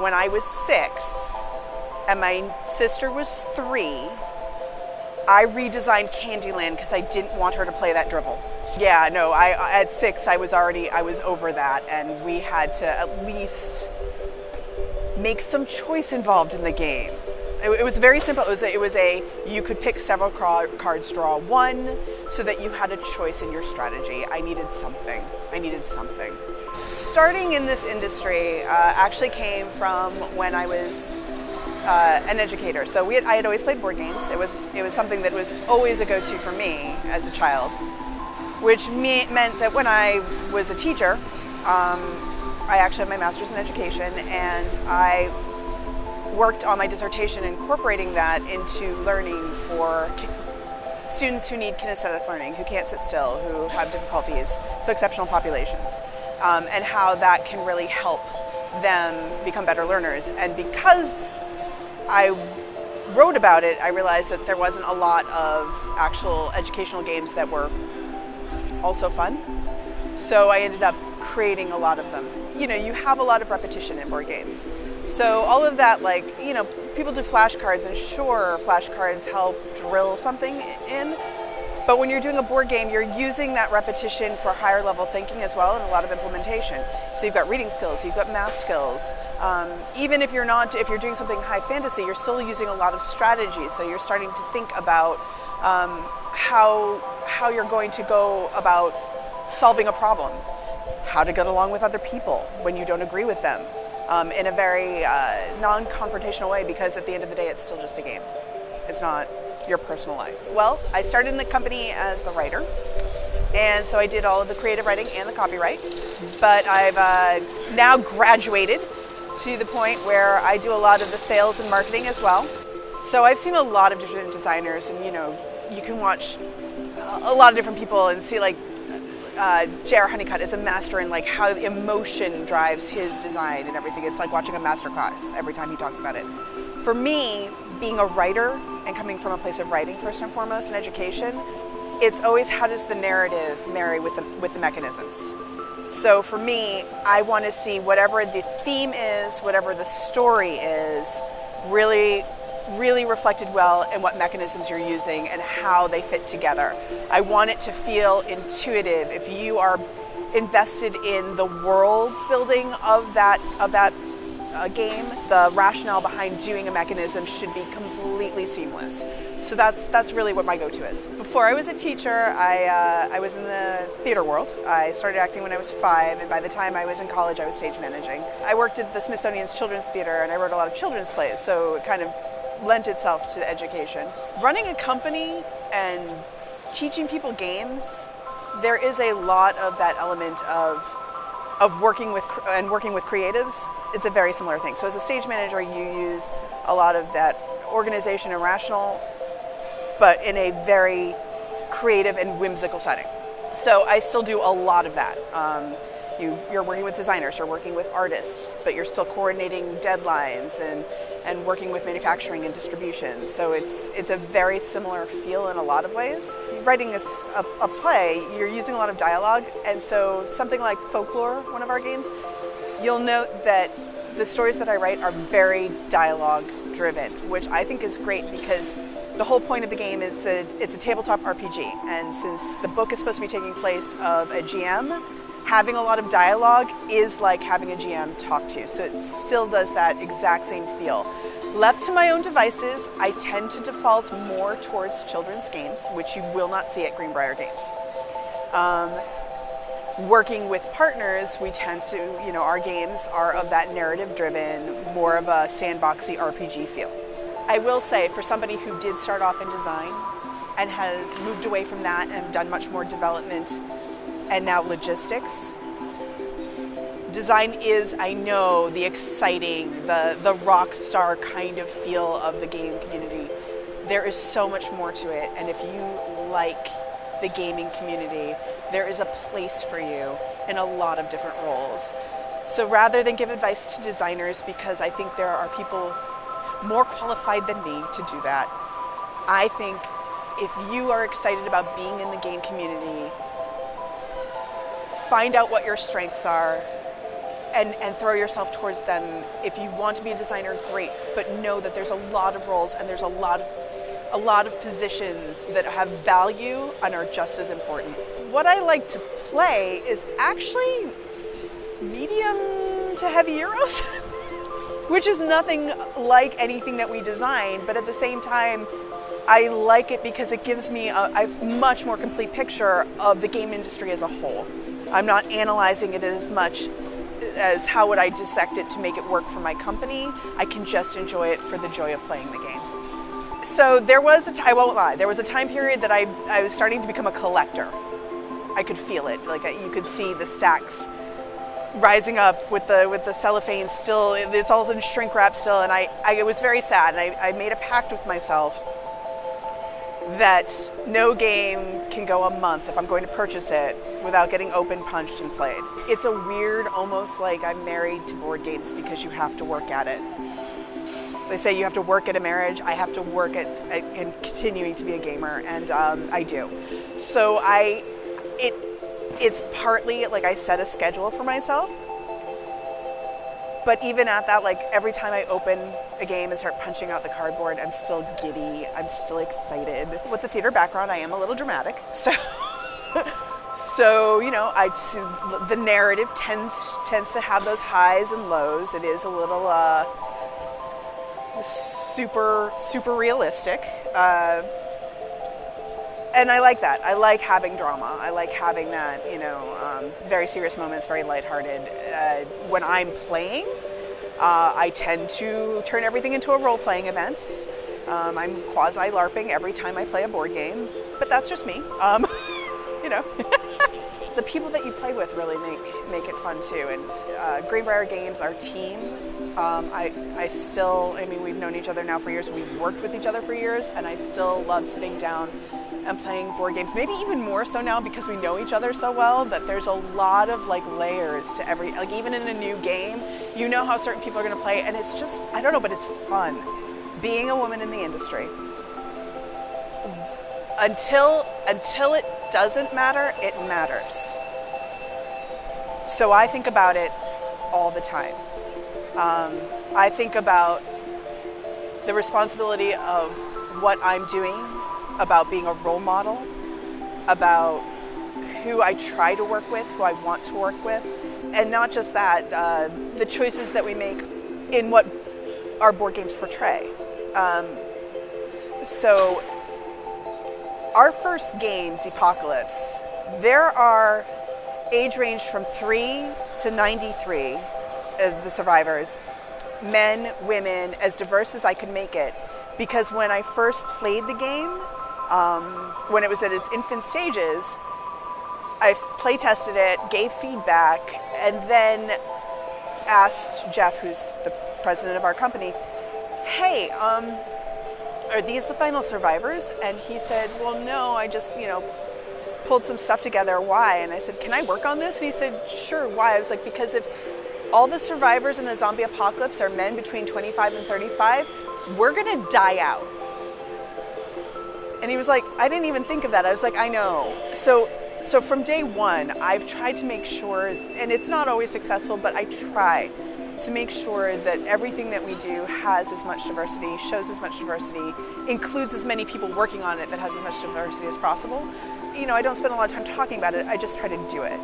when I was 6 and my sister was 3, I redesigned Candyland because I didn't want her to play that dribble. Yeah, no, at 6 I was over that, and we had to at least make some choice involved in the game. It was very simple. It was a you could pick several cards, draw one, so that you had a choice in your strategy. I needed something. Starting in this industry actually came from when I was an educator. So I had always played board games. It was something that was always a go-to for me as a child, which meant that when I was a teacher, I actually have my master's in education, and I worked on my dissertation incorporating that into learning for students who need kinesthetic learning, who can't sit still, who have difficulties, so exceptional populations, and how that can really help them become better learners. And because I wrote about it, I realized that there wasn't a lot of actual educational games that were also fun. So I ended up creating a lot of them. You have a lot of repetition in board games. So all of that, people do flashcards, and sure, flashcards help drill something in. But when you're doing a board game, you're using that repetition for higher level thinking as well, and a lot of implementation. So you've got reading skills, you've got math skills. Even if you're doing something high fantasy, you're still using a lot of strategy. So you're starting to think about how you're going to go about solving a problem, how to get along with other people when you don't agree with them, in a very non-confrontational way, because at the end of the day, it's still just a game. It's not your personal life. Well, I started in the company as the writer, and so I did all of the creative writing and the copyright, but I've now graduated to the point where I do a lot of the sales and marketing as well. So I've seen a lot of different designers, and you can watch a lot of different people and see J.R. Honeycutt is a master in how emotion drives his design and everything. It's like watching a masterclass every time he talks about it. For me, being a writer and coming from a place of writing first and foremost in education, it's always how does the narrative marry with the mechanisms. So for me, I want to see whatever the theme is, whatever the story is, really reflected well in what mechanisms you're using and how they fit together. I want it to feel intuitive. If you are invested in the worlds building of that game, the rationale behind doing a mechanism should be completely seamless. So that's really what my go-to is. Before I was a teacher, I was in the theater world. I started acting when I was 5, and by the time I was in college, I was stage managing. I worked at the Smithsonian's Children's Theater, and I wrote a lot of children's plays, so it kind of lent itself to education. Running a company and teaching people games, there is a lot of that element of working with creatives. It's a very similar thing. So as a stage manager, you use a lot of that organization and rational, but in a very creative and whimsical setting. So I still do a lot of that. You're working with designers, you're working with artists, but you're still coordinating deadlines and working with manufacturing and distribution. So it's a very similar feel in a lot of ways. Writing a play, you're using a lot of dialogue, and so something like Folklore, one of our games, you'll note that the stories that I write are very dialogue driven, which I think is great because the whole point of the game is it's a tabletop RPG, and since the book is supposed to be taking place of a GM, having a lot of dialogue is like having a GM talk to you, so it still does that exact same feel. Left to my own devices, I tend to default more towards children's games, which you will not see at Greenbrier Games. Working with partners, we tend to, our games are of that narrative-driven, more of a sandboxy RPG feel. I will say, for somebody who did start off in design and has moved away from that and done much more development and now logistics, design is, I know, the exciting, the rock star kind of feel of the game community. There is so much more to it, and if you like the gaming community, there is a place for you in a lot of different roles. So rather than give advice to designers, because I think there are people more qualified than me to do that, I think if you are excited about being in the game community, find out what your strengths are and throw yourself towards them. If you want to be a designer, great, but know that there's a lot of roles and there's a lot of positions that have value and are just as important. What I like to play is actually medium to heavy Euros, which is nothing like anything that we design, but at the same time, I like it because it gives me a much more complete picture of the game industry as a whole. I'm not analyzing it as much as how would I dissect it to make it work for my company. I can just enjoy it for the joy of playing the game. So there was I won't lie, there was a time period that I was starting to become a collector. I could feel it, like you could see the stacks rising up with the cellophane still, it's all in shrink wrap still, and I was very sad, and I made a pact with myself that no game can go a month if I'm going to purchase it without getting open, punched, and played. It's a weird, almost like I'm married to board games because you have to work at it. They say you have to work at a marriage. I have to work at continuing to be a gamer, and I do. So it's partly like I set a schedule for myself, but even at that, like every time I open a game and start punching out the cardboard, I'm still giddy, I'm still excited. With the theater background, I am a little dramatic, so you know, the narrative tends to have those highs and lows. It is a little super realistic. And I like that. I like having drama. I like having that, you know, very serious moments, very lighthearted. When I'm playing, I tend to turn everything into a role-playing event. I'm quasi-LARPing every time I play a board game, but that's just me. You know, the people that you play with really make it fun too. And Greenbrier Games, our team, I mean, we've known each other now for years. We've worked with each other for years, and I still love sitting down and playing board games, maybe even more so now because we know each other so well, that there's a lot of like layers to every, like even in a new game, you know how certain people are going to play, and it's just, I don't know, but it's fun. Being a woman in the industry, until it doesn't matter, it matters. So I think about it all the time. I think about the responsibility of what I'm doing, about being a role model, about who I try to work with, who I want to work with, and not just that, the choices that we make in what our board games portray. So our first games, Apocalypse, there are age range from 3 to 93 of the survivors, men, women, as diverse as I could make it, because when I first played the game, when it was at its infant stages, I play tested it, gave feedback, and then asked Jeff, who's the president of our company, hey, are these the final survivors? And he said, well, no, I just, you know, pulled some stuff together. Why? And I said, can I work on this? And he said, sure. Why? I was like, because if all the survivors in a zombie apocalypse are men between 25 and 35, we're going to die out. And he was like, I didn't even think of that. I was like, I know. So from day one, I've tried to make sure, and it's not always successful, but I try to make sure that everything that we do has as much diversity, shows as much diversity, includes as many people working on it that has as much diversity as possible. You know, I don't spend a lot of time talking about it. I just try to do it.